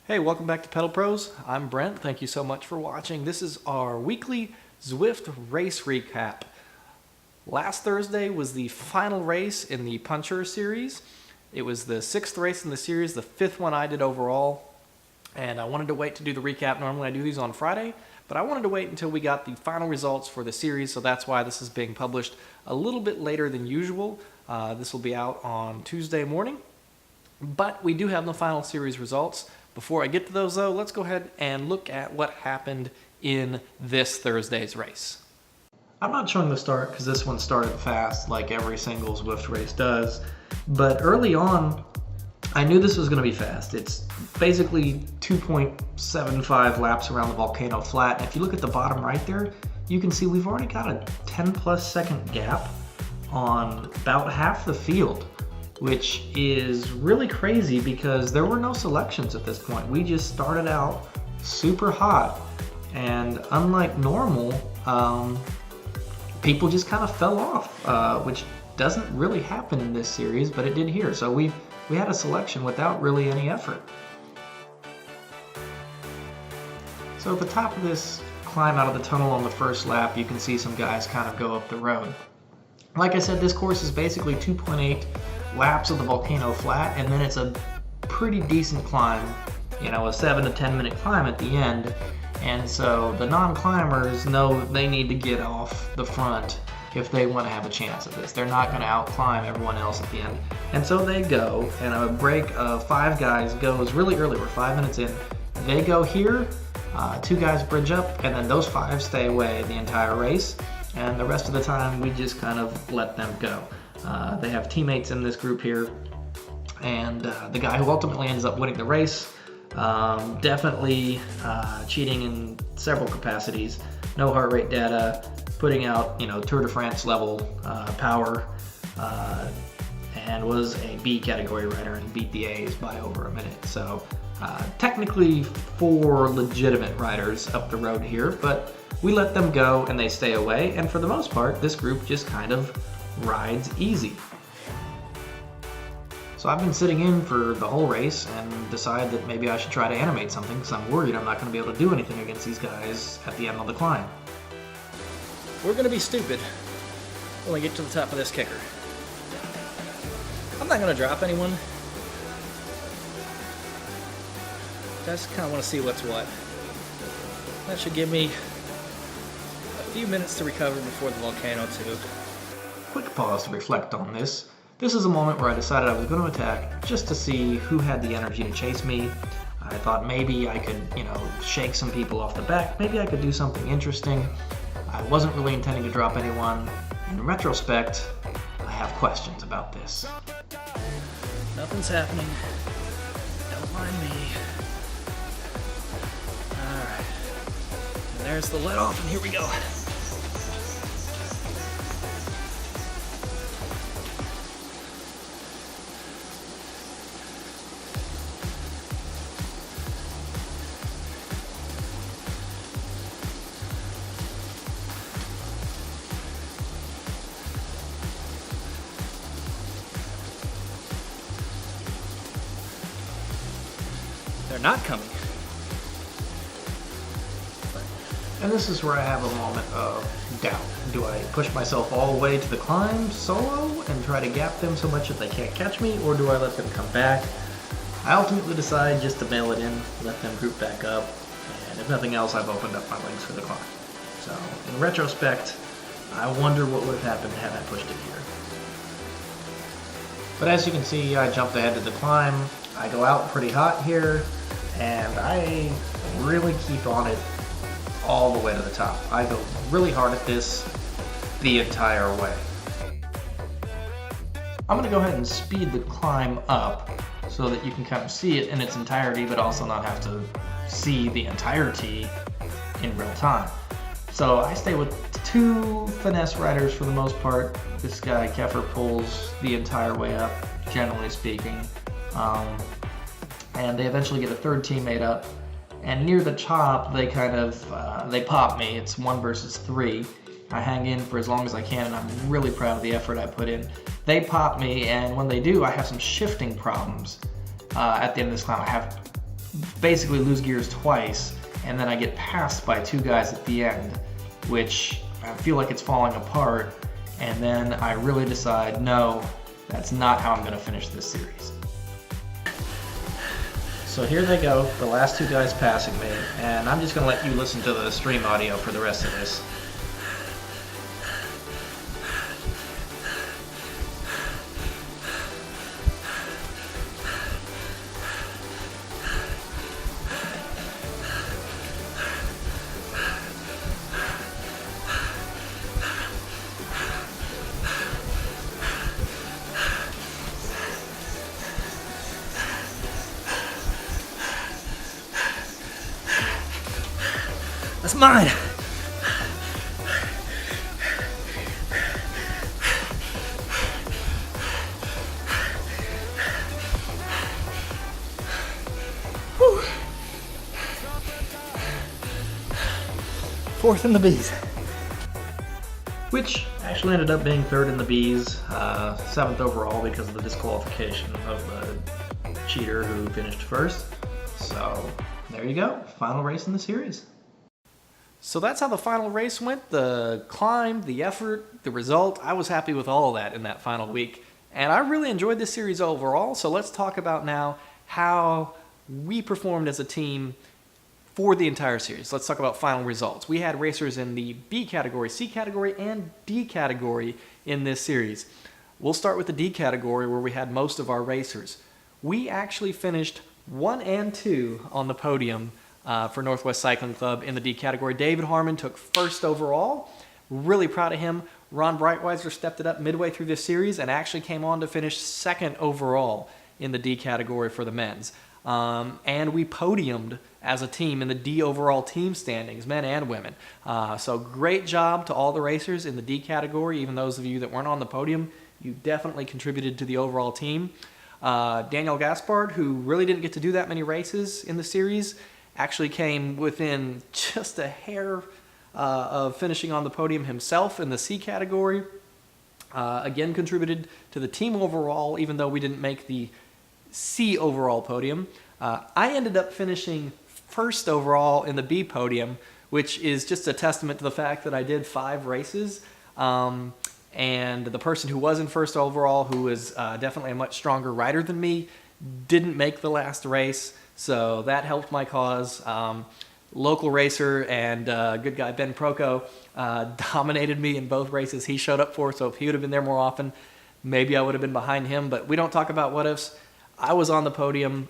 Hey, welcome back to Pedal Pros. I'm Brent. Thank you so much for watching. This is our weekly Zwift race recap. Last Thursday was the final race in the Puncheur series. It was the 6th race in the series, the 5th one I did overall. And I wanted to wait to do the recap. Normally I do these on Friday, but I wanted to wait until we got the final results for the series, so that's why this is being published a little bit later than usual. This will be out on Tuesday morning, but we do have the final series results. Before I get to those though, let's go ahead and look at what happened in this Thursday's race. I'm not showing the start because this one started fast like every single Zwift race does, but early on I knew this was going to be fast. It's basically 2.75 laps around the volcano flat, and if you look at the bottom right there, you can see we've already got a 10+ second gap on about half the field, which is really crazy because there were no selections at this point. We just started out super hot, and unlike normal, people just kind of fell off, which doesn't really happen in this series, but it did here. So we had a selection without really any effort. So at the top of this climb out of the tunnel on the first lap, you can see some guys kind of go up the road. Like I said, this course is basically 2.8 laps of the volcano flat, and then it's a pretty decent climb, you know, a 7 to 10 minute climb at the end. And so the non-climbers know they need to get off the front if they want to have a chance at this. They're not going to out-climb everyone else at the end. And so they go, and a break of 5 guys goes really early. We're 5 minutes in. They go here, 2 guys bridge up, and then those 5 stay away the entire race. And the rest of the time, we just kind of let them go. They have teammates in this group here, and the guy who ultimately ends up winning the race, definitely cheating in several capacities. No heart rate data, putting out, you know, Tour de France level power, and was a B category rider and beat the A's by over a minute. So technically 4 legitimate riders up the road here, but we let them go and they stay away, and for the most part this group just kind of rides easy. So I've been sitting in for the whole race and decided that maybe I should try to animate something because I'm worried I'm not going to be able to do anything against these guys at the end of the climb. We're going to be stupid when we get to the top of this kicker. I'm not going to drop anyone. I just kind of want to see what's what. That should give me a few minutes to recover before the volcano too. Quick pause to reflect on this. This is a moment where I decided I was going to attack just to see who had the energy to chase me. I thought maybe I could, you know, shake some people off the back. Maybe I could do something interesting. I wasn't really intending to drop anyone. In retrospect, I have questions about this. Nothing's happening. Don't mind me. Alright. And there's the let off, and here we go. They're not coming. And this is where I have a moment of doubt. Do I push myself all the way to the climb solo and try to gap them so much that they can't catch me, or do I let them come back? I ultimately decide just to mail it in, let them group back up, and if nothing else, I've opened up my legs for the climb. So, in retrospect, I wonder what would have happened had I pushed it here. But as you can see, I jumped ahead to the climb. I go out pretty hot here, and I really keep on it all the way to the top. I go really hard at this the entire way. I'm going to go ahead and speed the climb up so that you can kind of see it in its entirety, but also not have to see the entirety in real time. So I stay with 2 finesse riders for the most part. This guy, Keffer, pulls the entire way up, generally speaking. And they eventually get a 3rd teammate up, and near the top they kind of they pop me. It's 1 versus 3. I hang in for as long as I can, and I'm really proud of the effort I put in. They pop me, and when they do, I have some shifting problems at the end of this climb. I have basically lose gears twice, and then I get passed by two guys at the end, which I feel like it's falling apart, and then I really decide, no, that's not how I'm going to finish this series. So here they go, the last two guys passing me, and I'm just going to let you listen to the stream audio for the rest of this. That's mine. Whew. Fourth in the bees. Which actually ended up being third in the bees, 7th overall because of the disqualification of the cheater who finished first. So there you go, final race in the series. So that's how the final race went. The climb, the effort, the result. I was happy with all of that in that final week. And I really enjoyed this series overall. So let's talk about now how we performed as a team for the entire series. Let's talk about final results. We had racers in the B category, C category, and D category in this series. We'll start with the D category where we had most of our racers. We actually finished 1 and 2 on the podium for Northwest Cycling Club in the D category. David Harmon took first overall. Really proud of him. Ron Breitweiser stepped it up midway through this series and actually came on to finish 2nd overall in the D category for the men's. And we podiumed as a team in the D overall team standings, men and women. So great job to all the racers in the D category. Even those of you that weren't on the podium, you definitely contributed to the overall team. Daniel Gaspard, who really didn't get to do that many races in the series, actually came within just a hair of finishing on the podium himself in the C category. Again, contributed to the team overall, even though we didn't make the C overall podium. I ended up finishing 1st overall in the B podium, which is just a testament to the fact that I did 5 races. And the person who was in 1st overall, who was definitely a much stronger rider than me, didn't make the last race. So that helped my cause. Local racer and good guy Ben Proco dominated me in both races he showed up for, so if he would have been there more often, maybe I would have been behind him, but we don't talk about what ifs. I was on the podium,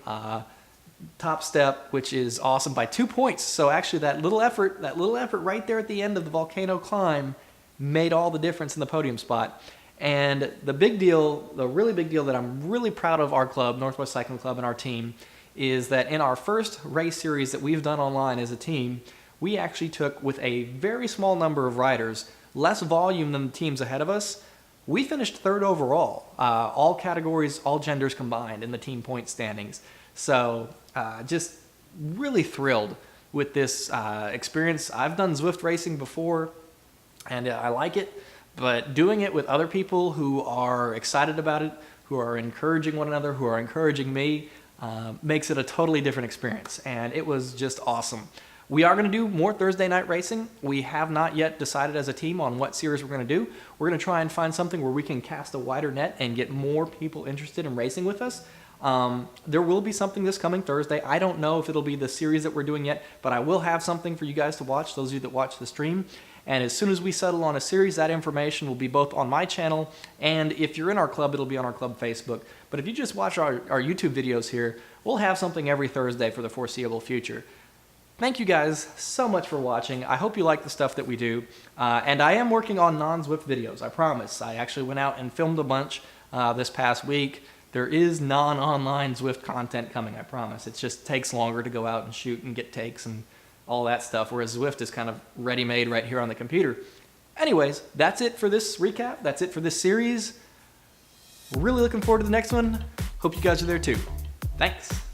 top step, which is awesome, by 2 points. So actually that little effort right there at the end of the volcano climb made all the difference in the podium spot. And the big deal, the really big deal that I'm really proud of our club, Northwest Cycling Club, and our team, is that in our first race series that we've done online as a team, we actually took, with a very small number of riders, less volume than the teams ahead of us. We finished 3rd overall, all categories, all genders combined in the team point standings. So just really thrilled with this experience. I've done Zwift racing before, and I like it, but doing it with other people who are excited about it, who are encouraging one another, who are encouraging me, makes it a totally different experience, and it was just awesome. We are going to do more Thursday night racing. We have not yet decided as a team on what series we're going to do. We're going to try and find something where we can cast a wider net and get more people interested in racing with us. There will be something this coming Thursday. I don't know if it'll be the series that we're doing yet, but I will have something for you guys to watch, those of you that watch the stream. And as soon as we settle on a series, that information will be both on my channel, and if you're in our club, it'll be on our club Facebook. But if you just watch our YouTube videos here, we'll have something every Thursday for the foreseeable future. Thank you guys so much for watching. I hope you like the stuff that we do. And I am working on non-Zwift videos, I promise. I actually went out and filmed a bunch this past week. There is non-online Zwift content coming, I promise. It just takes longer to go out and shoot and get takes and all that stuff, whereas Zwift is kind of ready-made right here on the computer. Anyways, that's it for this recap. That's it for this series. Really looking forward to the next one. Hope you guys are there too. Thanks.